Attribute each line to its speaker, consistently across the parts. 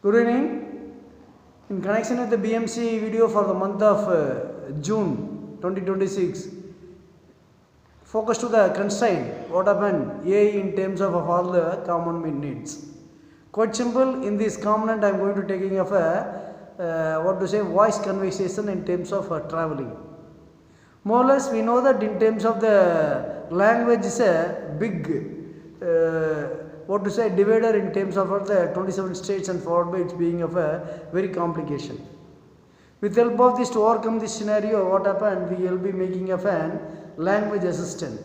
Speaker 1: Good evening. In connection with the BMC video for the month of June 2026, focus to the constraint, what happened AI in terms of all the common needs. Quite simple, in this component I am going to taking of a voice conversation in terms of traveling. More or less we know that in terms of the language is a big divider in terms of the 27 states and followed by its being of a very complication. With help of this to overcome this scenario, what happened, we will be making of an language assistant.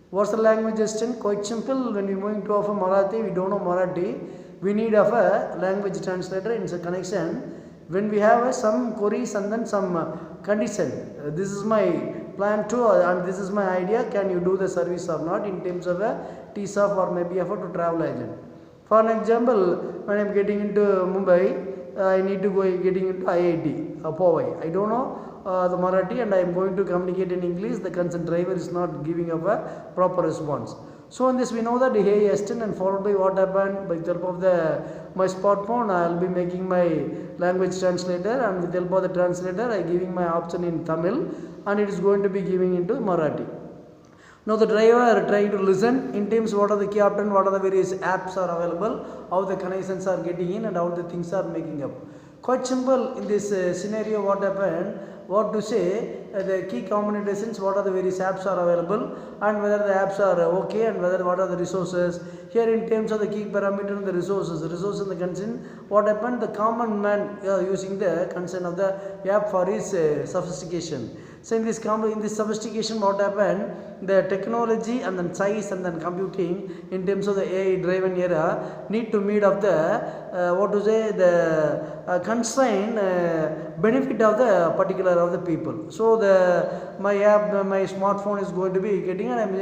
Speaker 1: What's the language assistant? Quite simple, when we moving to of a Marathi, we don't know Marathi, we need of a language translator in a connection. When we have some queries and then some condition, this is my plan to and this is my idea, can you do the service or not in terms of a TSOF or maybe effort to travel agent. For an example, when I am getting into Mumbai, I need to go getting into IIT, Powai. I don't know the Marathi and I am going to communicate in English, the concerned driver is not giving up a proper response. So in this we know that AI assistant and followed by what happened by the help of my smartphone I will be making my language translator, and with the help of the translator I giving my option in Tamil and it is going to be giving into Marathi. Now the driver trying to listen in terms what are the key option, what are the various apps are available, how the connections are getting in and how the things are making up. Quite simple in this scenario what happened, what to say, the key combinations, what are the various apps are available and whether the apps are okay and whether what are the resources. Here in terms of the key parameter and the resources and the consent, what happened, the common man using the consent of the app for his sophistication. So in this sophistication what happened, the technology and then size and then computing in terms of the AI driven era need to meet of the constraint benefit of the particular of the people. So my app, my smartphone is going to be getting and I am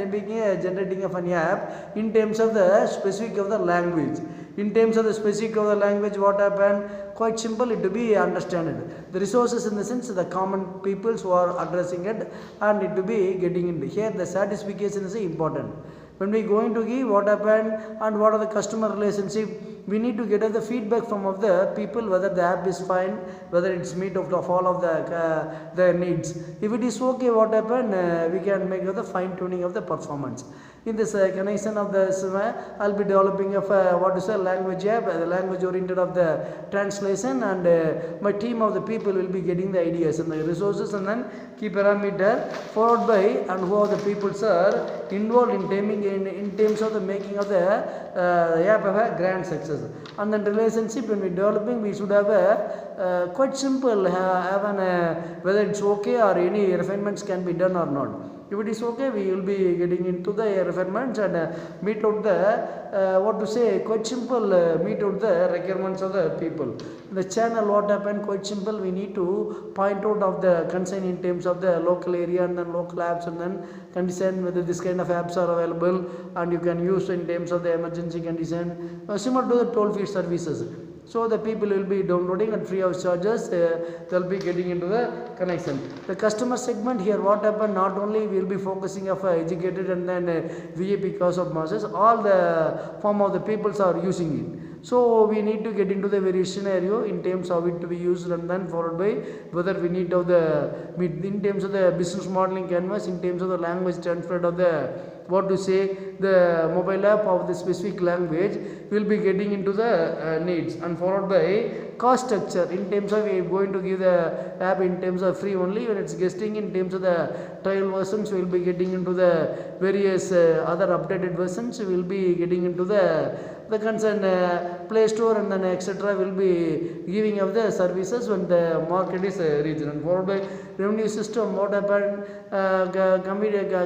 Speaker 1: generating of an app in terms of the specific of the language. In terms of the specific of the language, what happened? Quite simple, it to be understood. The resources in the sense the common peoples who are addressing it and it to be getting in. Here the satisfaction is important. When we going to give what happened and what are the customer relationship, we need to get the feedback from of the people whether the app is fine, whether it's meet of all of the needs. If it is okay, what happened, we can make the fine tuning of the performance. In this connection of this, I'll be developing of language app, the language oriented of the translation, and my team of the people will be getting the ideas and the resources and then key parameter followed by and who are the people are involved in terms of the making of the app have a grand success. And then relationship when we developing, we should have a quite simple whether it's okay or any refinements can be done or not. If it is okay, we will be getting into the refinements and meet out the quite simple meet out the requirements of the people. The channel what happened, quite simple, we need to point out of the concern in terms of the local area and then local apps and then condition whether this kind of apps are available and you can use in terms of the emergency condition, similar to the toll free services. So the people will be downloading at free of charges, they'll be getting into the connection. The customer segment here, what happened, not only we will be focusing of educated and then VIP class of masses, all the form of the peoples are using it. So we need to get into the various scenario in terms of it to be used and then followed by whether we need of the in terms of the business modeling canvas, in terms of the language transfer of the the mobile app of the specific language will be getting into the needs and followed by cost structure in terms of we are going to give the app in terms of free only when it's guesting in terms of the trial versions we will be getting into the various other updated versions we will be getting into the concerned Play Store and then etc. will be giving of the services when the market is reached and followed by revenue system what happened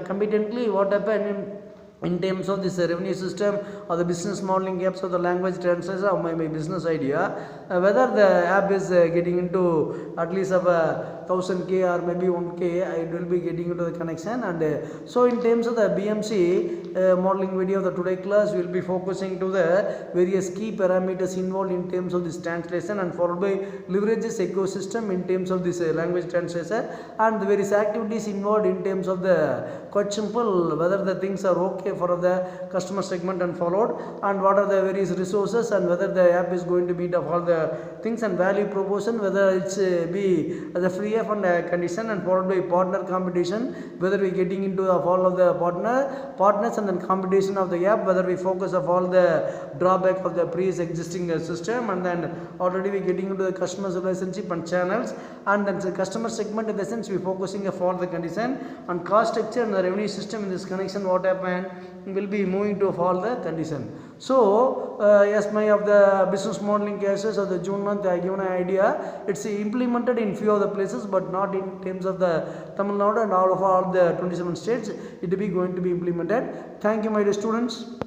Speaker 1: competently what happened in terms of this revenue system or the business modeling gaps of the language translation of my business idea, whether the app is getting into at least of 1000k or maybe 1k, it will be getting into the connection. And so in terms of the BMC modeling video of the today class, we will be focusing to the various key parameters involved in terms of this translation and followed by leverages ecosystem in terms of this language translation and the various activities involved in terms of the quite simple whether the things are okay for the customer segment and followed followed, and what are the various resources, and whether the app is going to meet of all the things and value proposition, whether it's be the free of and condition, and followed by partner competition, whether we getting into the all of the partners, and then competition of the app, whether we focus of all the drawback of the pre-existing system, and then already we getting into the customer relationship and channels, and then the customer segment. In the sense we focusing for the condition, and cost structure and the revenue system in this connection, what happened will be moving to follow the condition. So as my of the business modeling cases of the June month, I given an idea. It's implemented in few of the places, but not in terms of the Tamil Nadu and all the 27 states. It will be going to be implemented. Thank you, my dear students.